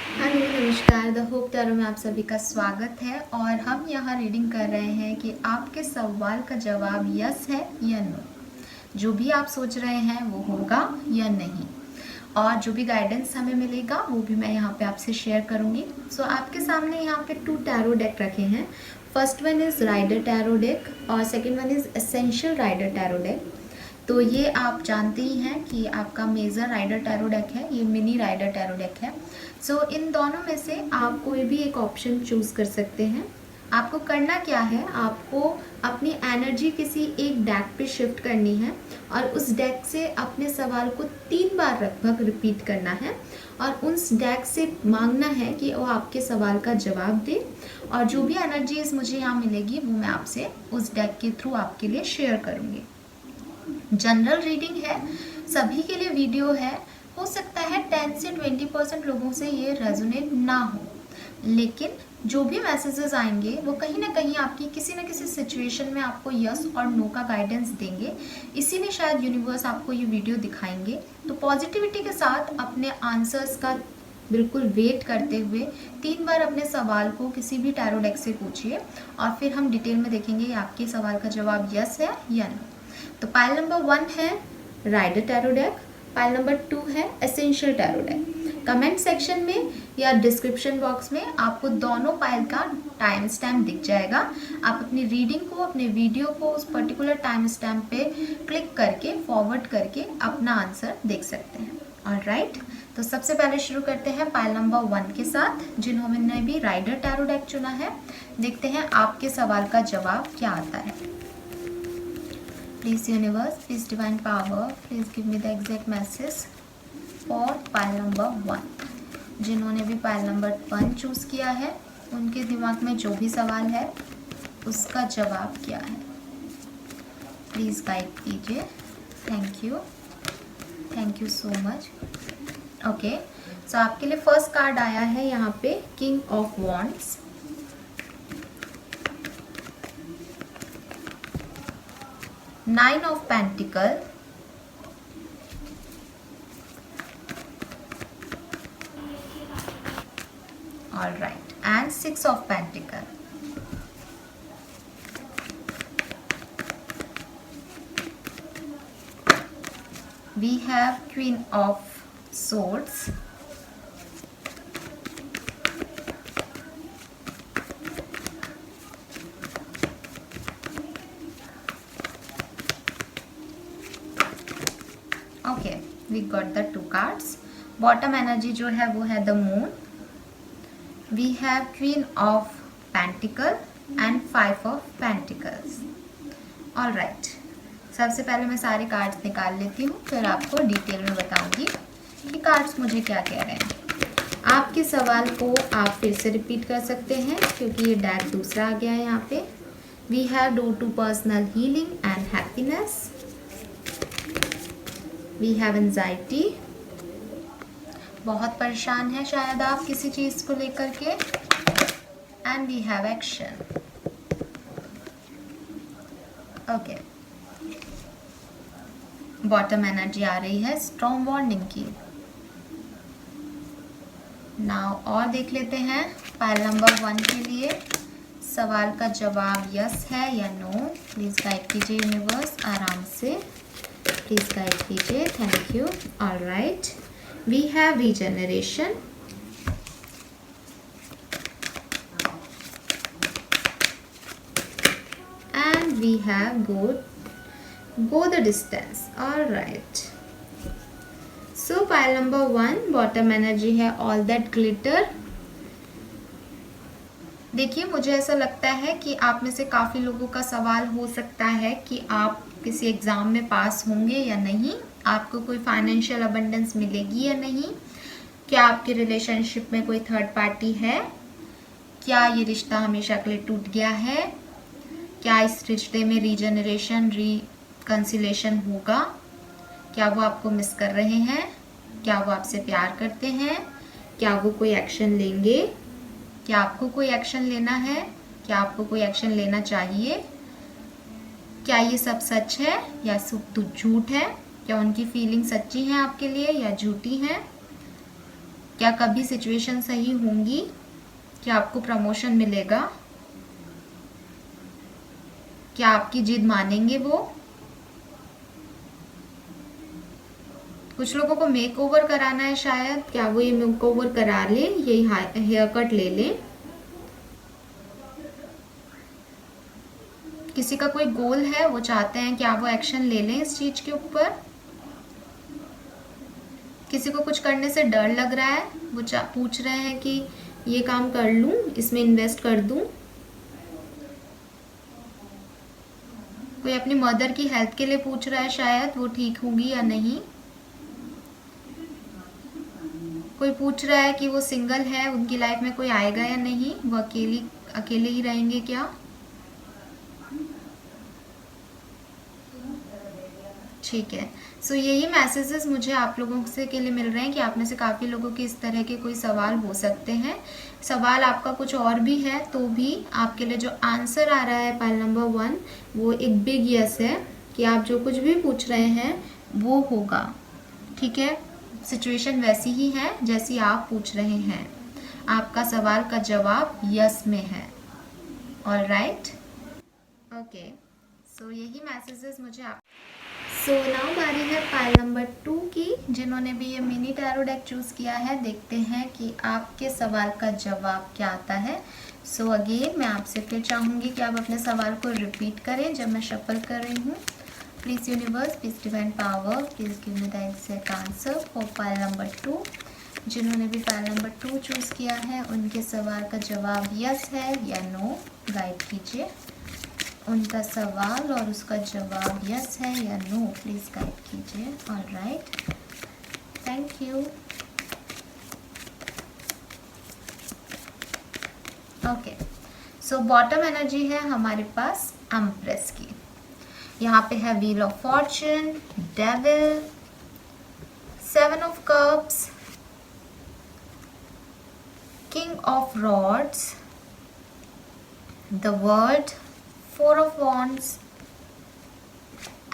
Hello नमस्कार। The hope tarot में आप सभी का स्वागत है और हम यहाँ रीडिंग कर रहे हैं कि आपके सवाल का जवाब यस है या नो। जो भी आप सोच रहे हैं वो होगा या नहीं, और जो भी गाइडेंस हमें मिलेगा वो भी मैं यहाँ पे आपसे शेयर करूँगी। सो आपके सामने यहाँ पे 2 टैरो डेक रखे हैं। First one is Rider tarot deck और second one is essential Rider tarot deck. तो ये आप जानते ही हैं कि आपका मेजर राइडर टैरो डेक है, ये मिनी राइडर टैरो डेक है। सो इन दोनों में से आप कोई भी एक ऑप्शन चूज़ कर सकते हैं। आपको करना क्या है, आपको अपनी एनर्जी किसी एक डेक पे शिफ्ट करनी है और उस डेक से अपने सवाल को 3 बार लगभग रिपीट करना है और उस डेक से मांगना है कि वो आपके सवाल का जवाब दे। और जो भी एनर्जीज मुझे यहाँ मिलेगी वो मैं आपसे उस डेक के थ्रू आपके लिए शेयर करूँगी। जनरल रीडिंग है, सभी के लिए वीडियो है। हो सकता है 10 से 20% लोगों से ये रेजोनेट ना हो, लेकिन जो भी मैसेजेस आएंगे वो कहीं ना कहीं आपकी किसी न किसी सिचुएशन में आपको यस और नो का गाइडेंस देंगे। इसीलिए शायद यूनिवर्स आपको ये वीडियो दिखाएंगे। तो पॉजिटिविटी के साथ अपने आंसर्स का बिल्कुल वेट करते हुए 3 बार अपने सवाल को किसी भी टैरो डेक से पूछिए और फिर हम डिटेल में देखेंगे आपके सवाल का जवाब यस है या नो। तो पाइल नंबर 1 है rider tarot deck, pile number 2 है essential tarot deck. Comment section में या डिस्क्रिप्शन बॉक्स में आपको दोनों पाइल का टाइम स्टैम्प दिख जाएगा। आप अपनी रीडिंग को, अपने वीडियो को उस पर्टिकुलर टाइम स्टैम्प पे क्लिक करके फॉरवर्ड करके अपना आंसर देख सकते हैं। ऑलराइट, तो सबसे पहले शुरू करते हैं पाइल नंबर 1 के साथ, जिन्होंने भी राइडर टैरो डेक चुना है। देखते हैं आपके सवाल का जवाब क्या आता है। Please universe, please divine power, please give me the exact message for pile number 1। जिन्होंने भी पाइल नंबर 1 चूज़ किया है उनके दिमाग में जो भी सवाल है उसका जवाब क्या है, प्लीज़ गाइड कीजिए। Thank you so much. Okay, so आपके लिए फर्स्ट कार्ड आया है यहाँ पे king of wands. Nine of Pentacles, all right, and Six of Pentacles। We have Queen of Swords, okay, we got the 2 cards. Bottom energy जो है वो है the moon. We have queen of pentacle and 5 of pentacles. All right, सबसे पहले मैं सारे cards निकाल लेती हूँ, फिर आपको डिटेल में बताऊंगी कि कार्ड्स मुझे क्या कह रहे हैं। आपके सवाल को आप फिर से रिपीट कर सकते हैं क्योंकि ये डेक दूसरा आ गया है यहाँ पे। We have do to personal healing and happiness. We have anxiety, बहुत परेशान है शायद आप किसी चीज़ को लेकर के। And we have action. Okay, bottom energy आ रही है स्ट्रॉन्ग वार्निंग की। नाउ और देख लेते हैं पाइल नंबर 1 के लिए सवाल का जवाब यस है या नो। प्लीज़ गाइड कीजिए यूनिवर्स, आराम से प्लीज़ गाइड कीजिए। Thank you. All right, we have regeneration, and we have go the distance। all right, so pile number 1 bottom energy है all that glitter। देखिए, मुझे ऐसा लगता है कि आप में से काफ़ी लोगों का सवाल हो सकता है कि आप किसी एग्ज़ाम में पास होंगे या नहीं, आपको कोई फाइनेंशियल अबंडेंस मिलेगी या नहीं, क्या आपके रिलेशनशिप में कोई थर्ड पार्टी है, क्या ये रिश्ता हमेशा के लिए टूट गया है, क्या इस रिश्ते में रीजनरेशन रिकन्सिलेशन होगा, क्या वो आपको मिस कर रहे हैं, क्या वो आपसे प्यार करते हैं, क्या वो कोई एक्शन लेंगे, क्या आपको कोई एक्शन लेना है, क्या आपको कोई एक्शन लेना चाहिए, क्या ये सब सच है या सब तो झूठ है, क्या उनकी फीलिंग सच्ची हैं आपके लिए या झूठी हैं, क्या क्या कभी सिचुएशन सही होंगी? क्या आपको प्रमोशन मिलेगा? क्या आपकी जिद मानेंगे वो? कुछ लोगों को मेक ओवर कराना है शायद, क्या वो ये मेक ओवर करा ले, ये हेयर कट ले ले? किसी का कोई गोल है, वो चाहते हैं कि आप वो एक्शन ले लें इस चीज के ऊपर। किसी को कुछ करने से डर लग रहा है, वो पूछ रहे हैं कि ये काम कर लूं, इसमें इन्वेस्ट कर दूं। कोई अपनी मदर की हेल्थ के लिए पूछ रहा है शायद, वो ठीक होगी या नहीं। कोई पूछ रहा है कि वो सिंगल है, उनकी लाइफ में कोई आएगा या नहीं, वो अकेले ही रहेंगे क्या। ठीक है, सो यही मैसेजेस मुझे आप लोगों से के लिए मिल रहे हैं कि आप में से काफ़ी लोगों के इस तरह के कोई सवाल हो सकते हैं। सवाल आपका कुछ और भी है तो भी आपके लिए जो आंसर आ रहा है पाइल नंबर 1 वो एक बिग यस है कि आप जो कुछ भी पूछ रहे हैं वो होगा। ठीक है, सिचुएशन वैसी ही है जैसी आप पूछ रहे हैं, आपका सवाल का जवाब यस में है। ऑल राइट, ओके, सो यही मैसेजेस मुझे आप नाउ बारी है पाइल नंबर 2 की। जिन्होंने भी ये मिनी टैरो डेक चूज़ किया है, देखते हैं कि आपके सवाल का जवाब क्या आता है। अगेन मैं आपसे फिर चाहूँगी कि आप अपने सवाल को रिपीट करें जब मैं शफल कर रही हूँ। Please universe, please divine power, please give me the exact answer for pile number 2। जिन्होंने भी पाइल नंबर 2 चूज़ किया है उनके सवाल का जवाब यस है या नो, गाइड कीजिए। उनका सवाल और उसका जवाब यस है या नो, प्लीज़ गाइड कीजिए। All right, thank you. Okay, so bottom energy है हमारे पास एम्प्रेस की। यहाँ पे है wheel of Fortune, devil, 7 of cups, king of rods, the world, 4 of wands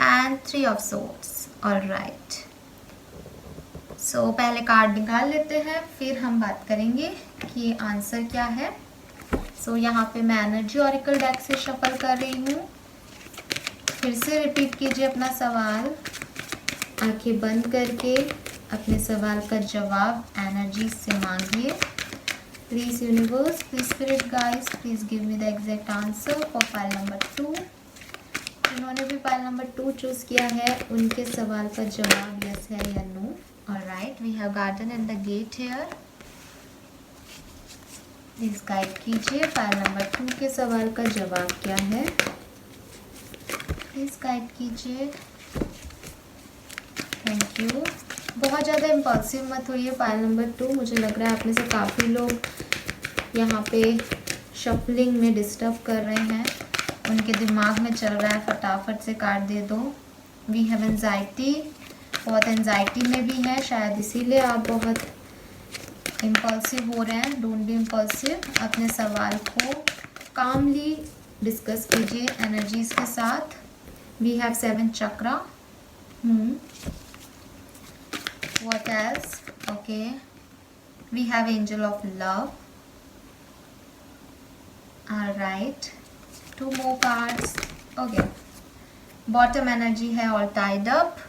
and 3 of swords. All right. So पहले card निकाल लेते हैं, फिर हम बात करेंगे कि आंसर क्या है। यहाँ पे मैं एनर्जी ऑरिकल डेक से शफल कर रही हूँ। फिर से रिपीट कीजिए अपना सवाल, आंखें बंद करके अपने सवाल का जवाब एनर्जी से मांगिए। Please universe, please spirit guides, please give me the exact answer for file number 2। जिन्होंने भी फाइल नंबर 2 चूज़ किया है उनके सवाल का जवाब यस है या no. Alright, we have garden and the gate here. Please guide कीजिए फाइल नंबर 2 के सवाल का जवाब क्या है। प्लीज गाइड कीजिए, थैंक यू। बहुत ज़्यादा इम्पल्सिव मत होइए फाइल नंबर 2। मुझे लग रहा है आप में से काफ़ी लोग यहाँ पे शफलिंग में डिस्टर्ब कर रहे हैं, उनके दिमाग में चल रहा है फटाफट से कार्ड दे दो। वी हैव एंजाइटी, बहुत एंजाइटी में भी है शायद, इसीलिए आप बहुत इम्पल्सिव हो रहे हैं। डोंट बी इम्पल्सिव, अपने सवाल को कामली डिस्कस कीजिए एनर्जीज के साथ। We have 7 chakra. What else? Okay, we have angel of love. All right, 2 more cards. Okay, bottom energy है all tied up.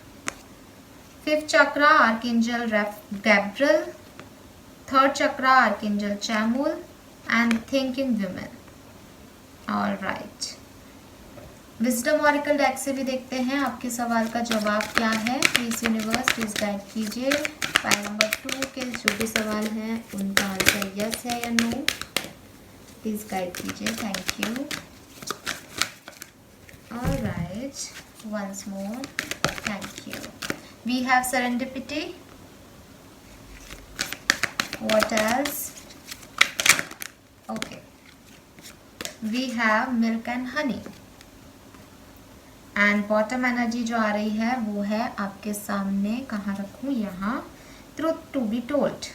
5th chakra archangel Gabriel, 3rd chakra archangel Chamuel and thinking women. All right, wisdom oracle deck से भी देखते हैं आपके सवाल का जवाब क्या है। प्लीज यूनिवर्स, प्लीज गाइड कीजिए। फाइल नंबर 2 के जो भी सवाल हैं उनका आंसर यस है या नो, प्लीज गाइड कीजिए। Thank you. Alright, once more, thank you. We have serendipity. What else? Okay, we have milk and honey. And bottom energy जो आ रही है वो है आपके सामने, कहाँ रखूँ, यहाँ, truth to be told.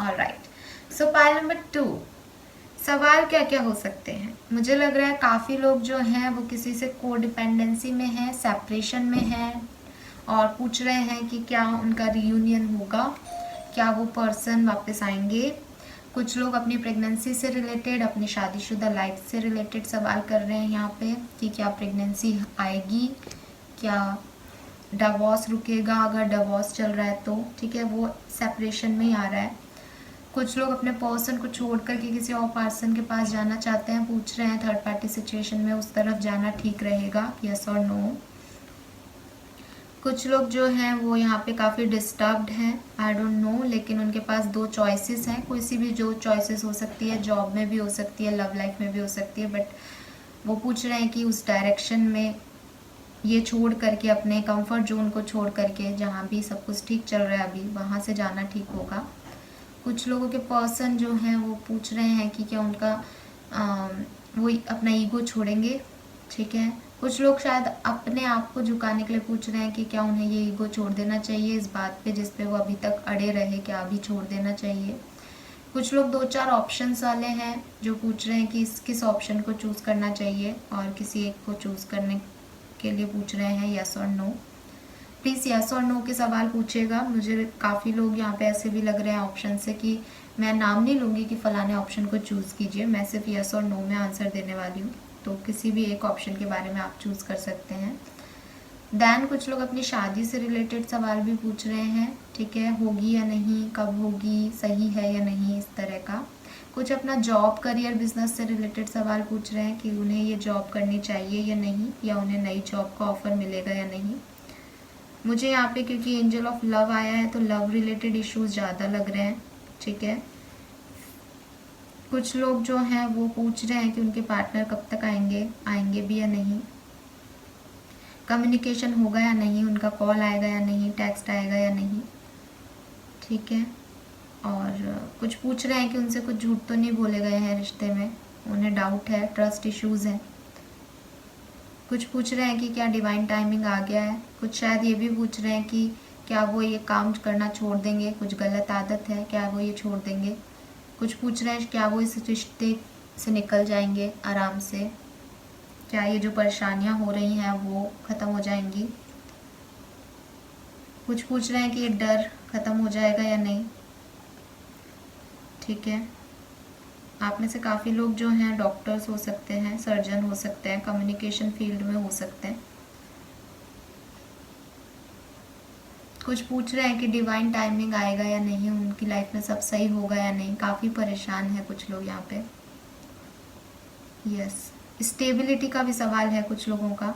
Alright, so pile number 2, सवाल क्या क्या हो सकते हैं? मुझे लग रहा है काफ़ी लोग जो हैं वो किसी से कोडिपेंडेंसी में हैं, सेपरेशन में हैं और पूछ रहे हैं कि क्या उनका रियूनियन होगा, क्या वो पर्सन वापस आएंगे। कुछ लोग अपनी प्रेगनेंसी से रिलेटेड, अपनी शादीशुदा लाइफ से रिलेटेड सवाल कर रहे हैं यहाँ पे कि क्या प्रेगनेंसी आएगी, क्या डिवोर्स रुकेगा, अगर डिवोर्स चल रहा है तो ठीक है, वो सेपरेशन में ही आ रहा है। कुछ लोग अपने पर्सन को छोड़ करके किसी और पर्सन के पास जाना चाहते हैं, पूछ रहे हैं थर्ड पार्टी सिचुएशन में उस तरफ जाना ठीक रहेगा, यस और नो। कुछ लोग जो हैं वो यहाँ पे काफ़ी डिस्टर्ब्ड हैं, आई डोंट नो, लेकिन उनके पास दो चॉइसेस हैं, कोई सी भी जो चॉइसेस हो सकती है, जॉब में भी हो सकती है, लव लाइफ में भी हो सकती है, बट वो पूछ रहे हैं कि उस डायरेक्शन में ये छोड़ करके, अपने कंफर्ट जोन को छोड़ करके, जहाँ भी सब कुछ ठीक चल रहा है अभी, वहाँ से जाना ठीक होगा। कुछ लोगों के पर्सन जो हैं वो पूछ रहे हैं कि क्या उनका वो अपना ईगो छोड़ेंगे, ठीक है। कुछ लोग शायद अपने आप को झुकाने के लिए पूछ रहे हैं कि क्या उन्हें ये ईगो छोड़ देना चाहिए इस बात पे जिस पे वो अभी तक अड़े रहे, क्या अभी छोड़ देना चाहिए। कुछ लोग 2-4 ऑप्शंस वाले हैं जो पूछ रहे हैं कि किस ऑप्शन को चूज़ करना चाहिए, और किसी एक को चूज़ करने के लिए पूछ रहे हैं यस और नो। प्लीज़ यस और नो के सवाल पूछिएगा। मुझे काफ़ी लोग यहाँ पे ऐसे भी लग रहे हैं ऑप्शन से कि मैं नाम नहीं लूँगी कि फ़लाने ऑप्शन को चूज़ कीजिए, मैं सिर्फ यस और नो में आंसर देने वाली हूँ, तो किसी भी एक ऑप्शन के बारे में आप चूज़ कर सकते हैं। दैन कुछ लोग अपनी शादी से रिलेटेड सवाल भी पूछ रहे हैं, ठीक है, होगी या नहीं, कब होगी, सही है या नहीं, इस तरह का। कुछ अपना जॉब, करियर, बिजनेस से रिलेटेड सवाल पूछ रहे हैं कि उन्हें ये जॉब करनी चाहिए या नहीं, या उन्हें नई जॉब का ऑफर मिलेगा या नहीं। मुझे यहाँ पे क्योंकि एंजल ऑफ लव आया है तो लव रिलेटेड इश्यूज ज़्यादा लग रहे हैं, ठीक है। कुछ लोग जो हैं वो पूछ रहे हैं कि उनके पार्टनर कब तक आएंगे भी या नहीं, कम्युनिकेशन होगा या नहीं, उनका कॉल आएगा या नहीं, टेक्स्ट आएगा या नहीं, ठीक है। और कुछ पूछ रहे हैं कि उनसे कुछ झूठ तो नहीं बोले गए हैं रिश्ते में, उन्हें डाउट है, ट्रस्ट इश्यूज हैं। कुछ पूछ रहे हैं कि क्या डिवाइन टाइमिंग आ गया है। कुछ शायद ये भी पूछ रहे हैं कि क्या वो ये काम करना छोड़ देंगे, कुछ गलत आदत है क्या वो ये छोड़ देंगे। कुछ पूछ रहे हैं क्या वो इस रिश्ते से निकल जाएंगे आराम से, क्या ये जो परेशानियां हो रही हैं वो ख़त्म हो जाएंगी। कुछ पूछ रहे हैं कि ये डर ख़त्म हो जाएगा या नहीं, ठीक है। आप में से काफ़ी लोग जो हैं डॉक्टर्स हो सकते हैं, सर्जन हो सकते हैं, कम्युनिकेशन फील्ड में हो सकते हैं। कुछ पूछ रहे हैं कि डिवाइन टाइमिंग आएगा या नहीं, उनकी लाइफ में सब सही होगा या नहीं, काफ़ी परेशान है कुछ लोग यहाँ पे। यस, स्टेबिलिटी का भी सवाल है कुछ लोगों का।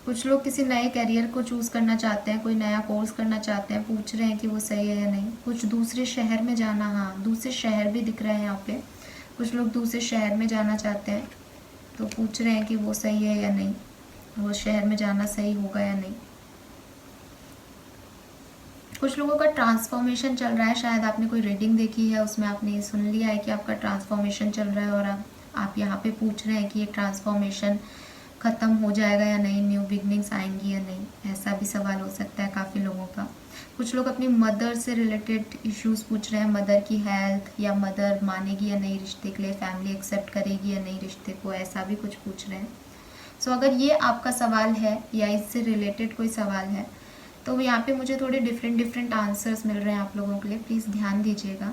कुछ लोग किसी नए करियर को चूज़ करना चाहते हैं, कोई नया कोर्स करना चाहते हैं, पूछ रहे हैं कि वो सही है या नहीं। कुछ दूसरे शहर में जाना, हाँ दूसरे शहर भी दिख रहे हैं यहाँ पे, कुछ लोग दूसरे शहर में जाना चाहते हैं तो पूछ रहे हैं कि वो सही है या नहीं, वो शहर में जाना सही होगा या नहीं। कुछ लोगों का ट्रांसफॉर्मेशन चल रहा है, शायद आपने कोई रीडिंग देखी है उसमें आपने ये सुन लिया है कि आपका ट्रांसफॉर्मेशन चल रहा है, और आप यहाँ पे पूछ रहे हैं कि ये ट्रांसफॉर्मेशन ख़त्म हो जाएगा या नहीं, न्यू बिगनिंग्स आएंगी या नहीं, ऐसा भी सवाल हो सकता है काफ़ी लोगों का। कुछ लोग अपनी मदर से रिलेटेड इश्यूज पूछ रहे हैं, मदर की हेल्थ, या मदर मानेगी या नहीं रिश्ते के लिए, फैमिली एक्सेप्ट करेगी या नहीं रिश्ते को, ऐसा भी कुछ पूछ रहे हैं। सो अगर ये आपका सवाल है या इससे रिलेटेड कोई सवाल है तो यहाँ पे मुझे थोड़े डिफरेंट आंसर्स मिल रहे हैं आप लोगों के लिए, प्लीज़ ध्यान दीजिएगा।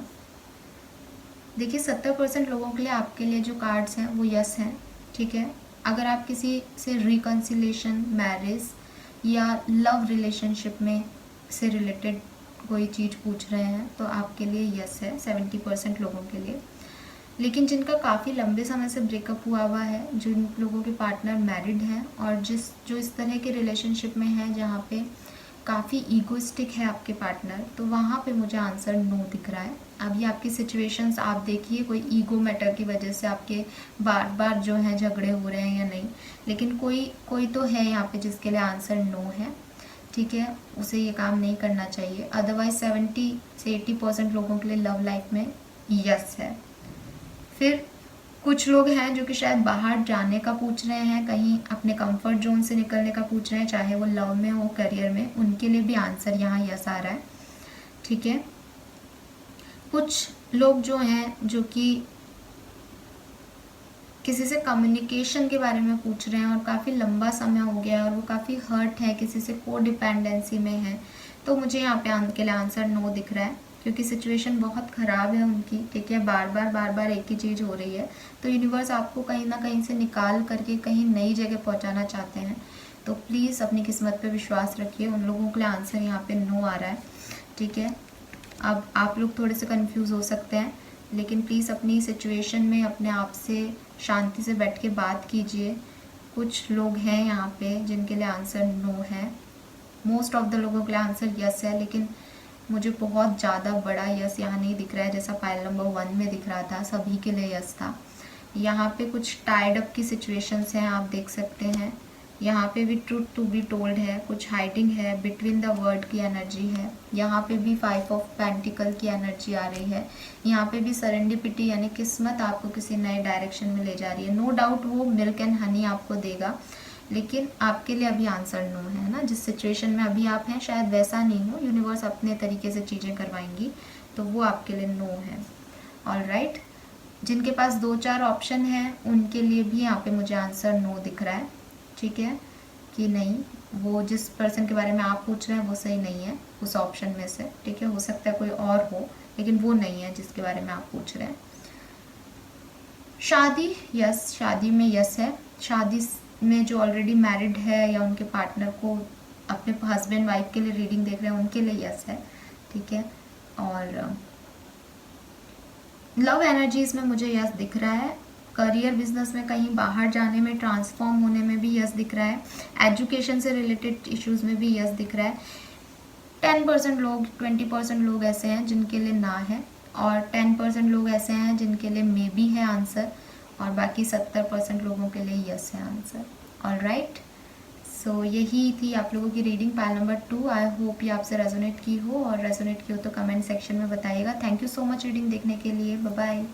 देखिए 70% लोगों के लिए आपके लिए जो कार्ड्स हैं वो यस हैं, ठीक है। अगर आप किसी से रिकन्सिलेशन, मैरिज या लव रिलेशनशिप में से रिलेटेड कोई चीज़ पूछ रहे हैं तो आपके लिए यस है 70% लोगों के लिए। लेकिन जिनका काफ़ी लंबे समय से ब्रेकअप हुआ है, जिन लोगों के पार्टनर मैरिड हैं और जो इस तरह के रिलेशनशिप में हैं जहाँ पे काफ़ी ईगोइस्टिक है आपके पार्टनर, तो वहाँ पे मुझे आंसर नो दिख रहा है। अब ये आपकी सिचुएशंस आप देखिए, कोई ईगो मैटर की वजह से आपके बार बार जो है झगड़े हो रहे हैं या नहीं, लेकिन कोई तो है यहाँ पे जिसके लिए आंसर नो है, ठीक है, उसे ये काम नहीं करना चाहिए। अदरवाइज 70 से 80% लोगों के लिए लव लाइफ में यस है। फिर कुछ लोग हैं जो कि शायद बाहर जाने का पूछ रहे हैं, कहीं अपने कंफर्ट जोन से निकलने का पूछ रहे हैं, चाहे वो लव में हो, करियर में, उनके लिए भी आंसर यहाँ यस आ रहा है, ठीक है। कुछ लोग जो हैं जो कि किसी से कम्युनिकेशन के बारे में पूछ रहे हैं और काफ़ी लंबा समय हो गया है और वो काफ़ी हर्ट है, किसी से को डिपेंडेंसी में है, तो मुझे यहाँ पे के लिए आंसर नो दिख रहा है। क्योंकि सिचुएशन बहुत ख़राब है उनकी, ठीक है, बार बार एक ही चीज़ हो रही है। तो यूनिवर्स आपको कहीं ना कहीं से निकाल करके कहीं नई जगह पहुंचाना चाहते हैं। तो प्लीज़ अपनी किस्मत पे विश्वास रखिए। उन लोगों के लिए आंसर यहाँ पे नो आ रहा है, ठीक है। अब आप लोग थोड़े से कंफ्यूज हो सकते हैं, लेकिन प्लीज़ अपनी सिचुएशन में अपने आप से शांति से बैठ के बात कीजिए। कुछ लोग हैं यहाँ पे जिनके लिए आंसर नो है, मोस्ट ऑफ द लोगों के लिए आंसर यस है, लेकिन मुझे बहुत ज़्यादा बड़ा यस यहाँ नहीं दिख रहा है जैसा फाइल नंबर 1 में दिख रहा था, सभी के लिए यस था। यहाँ पे कुछ टाइड अप की सिचुएशंस हैं, आप देख सकते हैं। यहाँ पे भी ट्रूथ टू बी टोल्ड है, कुछ हाइडिंग है, बिटवीन द वर्ड की एनर्जी है। यहाँ पे भी 5 ऑफ पेंटिकल की एनर्जी आ रही है। यहाँ पे भी सरेंडिपिटी यानी किस्मत आपको किसी नए डायरेक्शन में ले जा रही है। नो डाउट वो मिल्क एंड हनी आपको देगा, लेकिन आपके लिए अभी आंसर नो है ना। जिस सिचुएशन में अभी आप हैं शायद वैसा नहीं हो, यूनिवर्स अपने तरीके से चीज़ें करवाएंगी, तो वो आपके लिए नो है। ऑलराइट, जिनके पास 2-4 ऑप्शन हैं उनके लिए भी यहाँ पे मुझे आंसर नो दिख रहा है, ठीक है, कि नहीं वो जिस पर्सन के बारे में आप पूछ रहे हैं वो सही नहीं है उस ऑप्शन में से, ठीक है। हो सकता है कोई और हो, लेकिन वो नहीं है जिसके बारे में आप पूछ रहे हैं। शादी, यस, शादी में यस है। शादी में जो ऑलरेडी मैरिड है या उनके पार्टनर को अपने हस्बैंड वाइफ के लिए रीडिंग देख रहे हैं उनके लिए यस है, ठीक है। और लव एनर्जीज में मुझे यस दिख रहा है। करियर बिजनेस में कहीं बाहर जाने में, ट्रांसफॉर्म होने में भी यस दिख रहा है। एजुकेशन से रिलेटेड इश्यूज में भी यस दिख रहा है। 10% लोग, 20% लोग ऐसे हैं जिनके लिए ना है, और 10% लोग ऐसे हैं जिनके लिए मे बी है आंसर, और बाकी 70% लोगों के लिए यस है आंसर। ऑलराइट, सो यही थी आप लोगों की reading pile number 2। I hope ये आपसे रेजोनेट की हो, और रेजोनेट की हो तो कमेंट सेक्शन में बताइएगा। Thank you so much reading देखने के लिए। Bye bye.